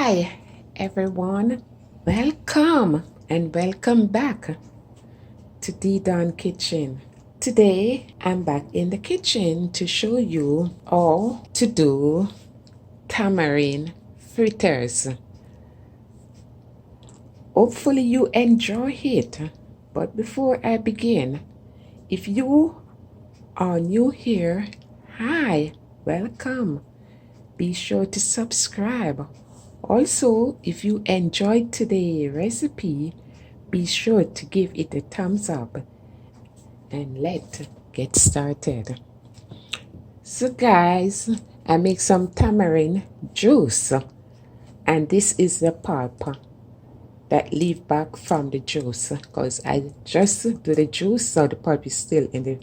Hi everyone, welcome and welcome back to D Don Kitchen. Today I'm back in the kitchen to show you how to do tamarind fritters. Hopefully you enjoy it, but before I begin, if you are new here, hi, welcome. Be sure to subscribe. Also, if you enjoyed today's recipe, be sure to give it a thumbs up and let's get started. So guys, I make some tamarind juice, and this is the pulp that leave back from the juice because I just do the juice so the pulp is still in the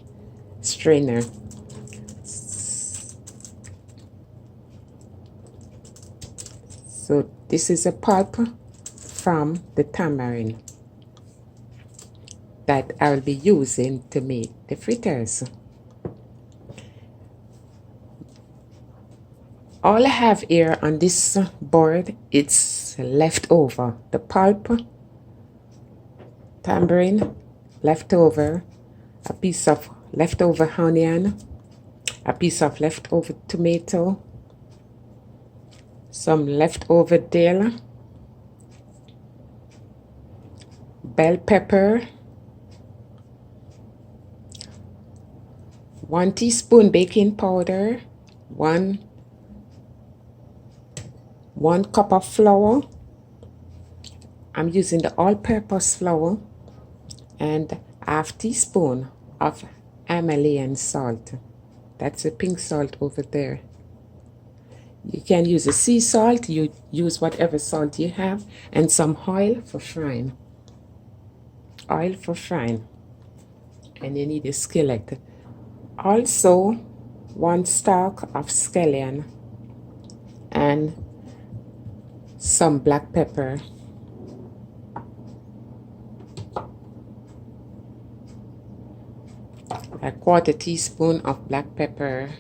strainer. So this is a pulp from the tamarind that I'll be using to make the fritters. All I have here on this board, it's leftover. The pulp, tamarind, leftover, a piece of leftover onion, a piece of leftover tomato, some leftover dill, bell pepper, 1 teaspoon baking powder, one cup of flour. I'm using the all-purpose flour, and half teaspoon of Himalayan salt. That's a pink salt over there. You can use a sea salt, you use whatever salt you have, and some oil for frying. Oil for frying. And you need a skillet. Also, 1 stalk of scallion and some black pepper. A 1/4 teaspoon of black pepper.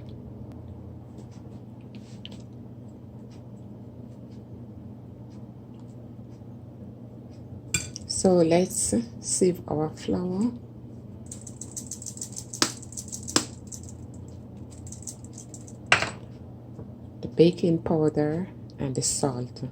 So let's sieve our flour. The baking powder and the salt.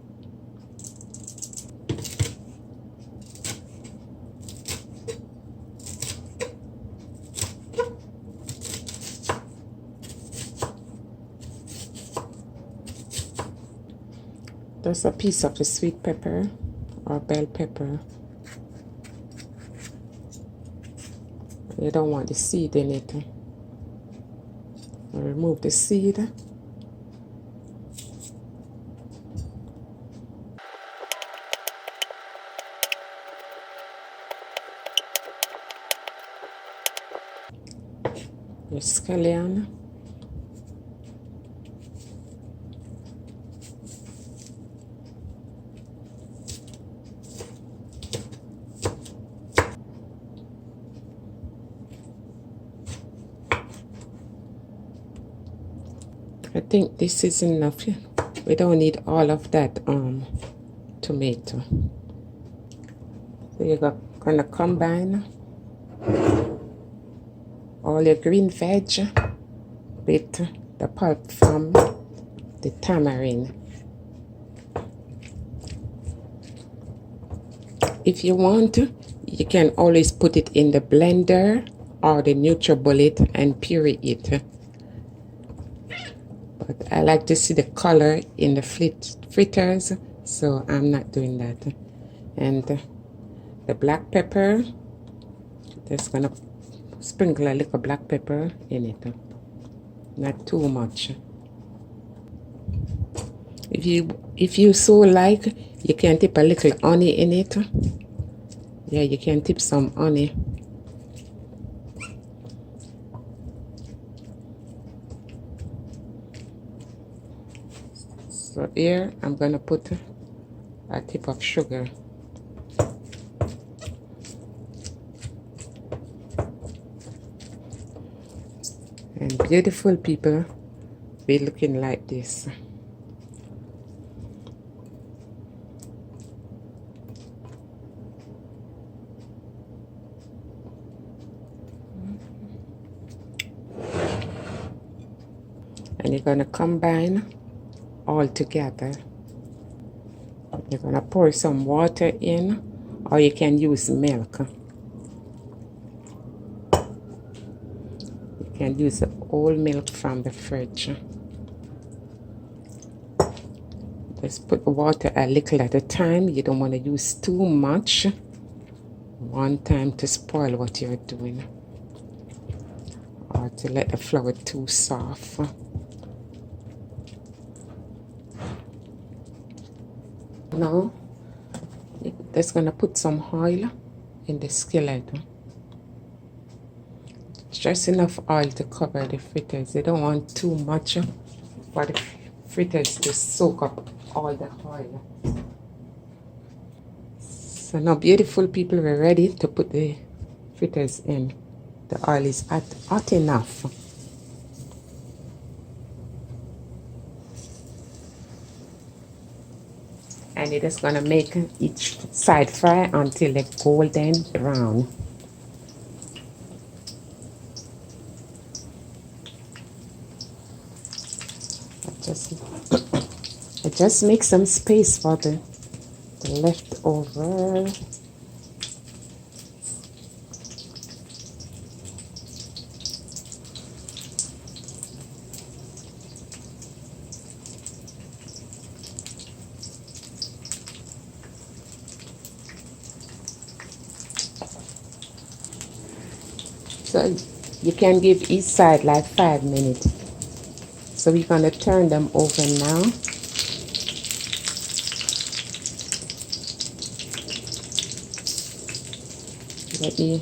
There's a piece of the sweet pepper or bell pepper. You don't want the seed in it. Remove the seed. Your scallion. I think this is enough. We don't need all of that tomato. So you're gonna combine all your green veg with the pulp from the tamarind. If you want, you can always put it in the blender or the NutriBullet and puree it. But I like to see the color in the fritters, so I'm not doing that. And the black pepper, just gonna sprinkle a little black pepper in it, not too much. If you so like, you can tip a little honey in it. Yeah, you can tip some honey. So here I'm gonna put a tip of sugar. And beautiful people be looking like this. you're going to combine all together. You're going to pour some water in, or you can use milk. You can use the old milk from the fridge. Just put the water a little at a time. You don't want to use too much one time to spoil what you're doing, or to let the flour too soft. Now, just gonna put some oil in the skillet. Just enough oil to cover the fritters. You don't want too much for the fritters to soak up all the oil. So now, beautiful people, we're ready to put the fritters in. The oil is hot enough. And you're just gonna make each side fry until they're golden brown. I just make some space for the leftover. So you can give each side like 5 minutes. So we're gonna turn them over now. Let me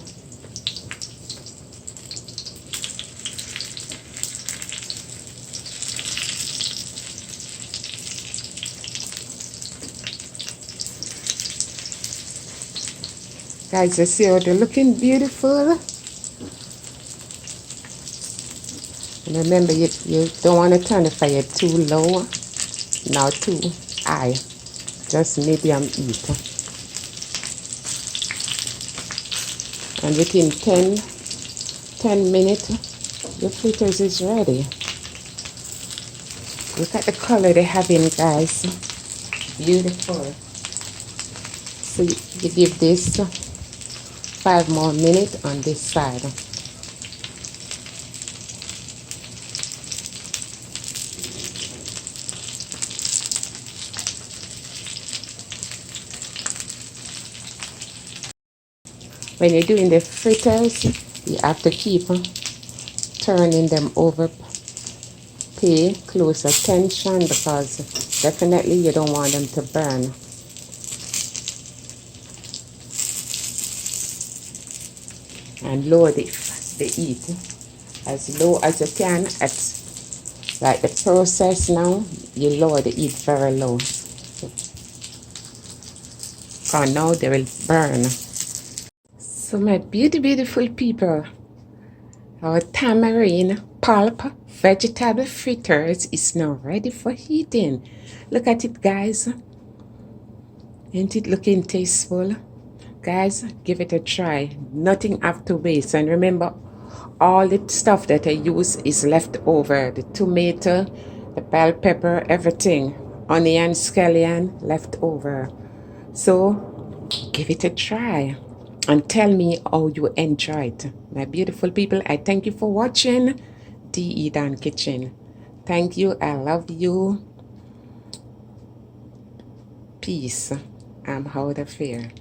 guys, you see how they're looking beautiful. And remember, you don't want to turn the fire too low, not too high, just medium heat. And within 10 minutes, the fritters is ready. Look at the color they have in, guys. Beautiful. So you give this 5 more minutes on this side. When you're doing the fritters, you have to keep turning them over. Pay close attention, because definitely you don't want them to burn. And lower the heat as low as you can. At like the process now, you lower the heat very low. Because now they will burn. So my beautiful people, our tamarind pulp vegetable fritters is now ready for eating. Look at it, guys. Ain't it looking tasteful? Guys, give it a try. Nothing have to waste. And remember, all the stuff that I use is left over. The tomato, the bell pepper, everything. Onion, scallion, left over. So, give it a try. And tell me how you enjoyed. My beautiful people, I thank you for watching D.E. Dan Kitchen. Thank you. I love you. Peace. I'm out of here.